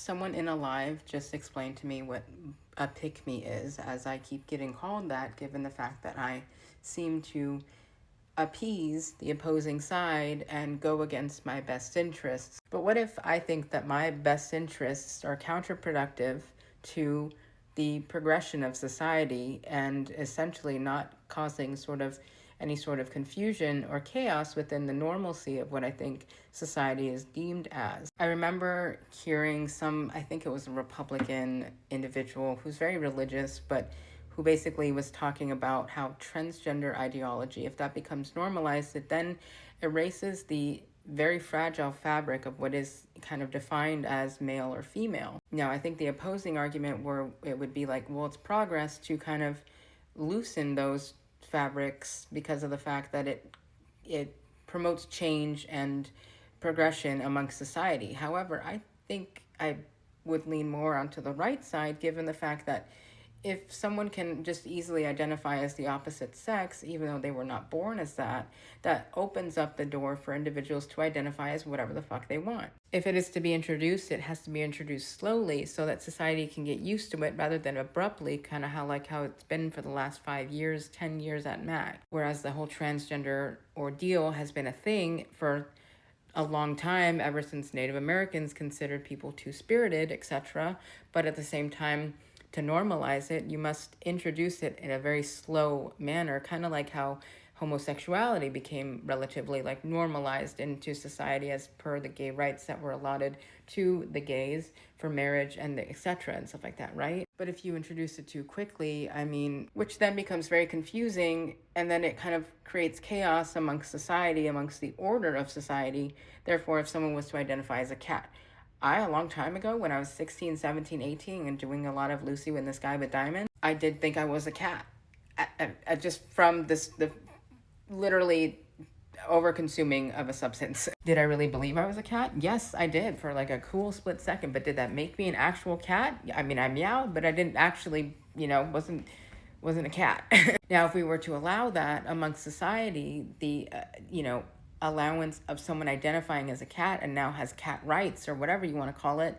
Someone in a live just explained to me what a pick me is, as I keep getting called that, given the fact that I seem to appease the opposing side and go against my best interests. But what if I think that my best interests are counterproductive to the progression of society and essentially not causing any sort of confusion or chaos within the normalcy of what I think society is deemed as? I remember hearing I think it was a Republican individual who's very religious, but who basically was talking about how transgender ideology, if that becomes normalized, it then erases the very fragile fabric of what is kind of defined as male or female. Now, I think the opposing argument where it would be like, well, it's progress to kind of loosen those fabrics because of the fact that it promotes change and progression amongst society. However, I think I would lean more onto the right side, given the fact that if someone can just easily identify as the opposite sex, even though they were not born as that, that opens up the door for individuals to identify as whatever the fuck they want. If it is to be introduced, it has to be introduced slowly so that society can get used to it rather than abruptly, kind of how it's been for the last 5 years, 10 years at max. Whereas the whole transgender ordeal has been a thing for a long time, ever since Native Americans considered people two-spirited, etc. But at the same time, to normalize it, you must introduce it in a very slow manner, kind of like how homosexuality became relatively normalized into society as per the gay rights that were allotted to the gays for marriage and etc. and stuff like that, right? But if you introduce it too quickly, which then becomes very confusing, and then it kind of creates chaos amongst society, amongst the order of society. Therefore, if someone was to identify as a cat, a long time ago, when I was 16, 17, 18, and doing a lot of Lucy with this guy with diamonds, I did think I was a cat. Just from the literally over-consuming of a substance. Did I really believe I was a cat? Yes, I did, for a cool split second. But did that make me an actual cat? I meowed, but I didn't actually, wasn't a cat. Now, if we were to allow that amongst society, the, allowance of someone identifying as a cat and now has cat rights or whatever you want to call it,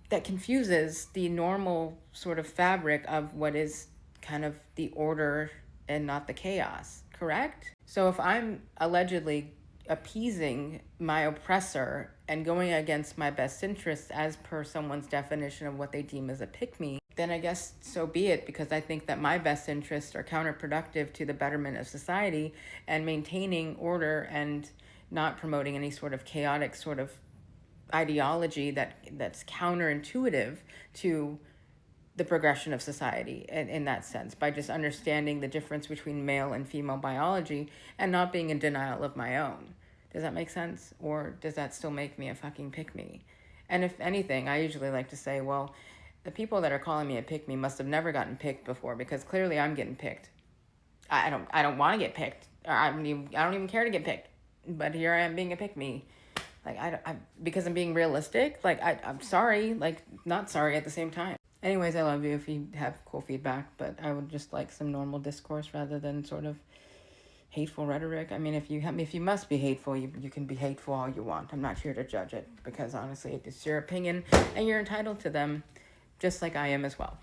that confuses the normal sort of fabric of what is kind of the order and not the chaos, correct? So if I'm allegedly appeasing my oppressor and going against my best interests as per someone's definition of what they deem as a pick-me, then I guess so be it, because I think that my best interests are counterproductive to the betterment of society and maintaining order and not promoting any sort of chaotic sort of ideology that's counterintuitive to the progression of society in that sense, by just understanding the difference between male and female biology and not being in denial of my own. Does that make sense? Or does that still make me a fucking pick-me? And if anything, I usually like to say, well, the people that are calling me a pick-me must have never gotten picked before, because clearly I'm getting picked. I don't want to get picked. Or I don't even care to get picked. But here I am being a pick-me. Because I'm being realistic. I'm sorry. Not sorry at the same time. Anyways, I love you if you have cool feedback, but I would just like some normal discourse rather than sort of hateful rhetoric. If you must be hateful, you can be hateful all you want. I'm not here to judge it, because honestly, it's your opinion and you're entitled to them, just like I am as well.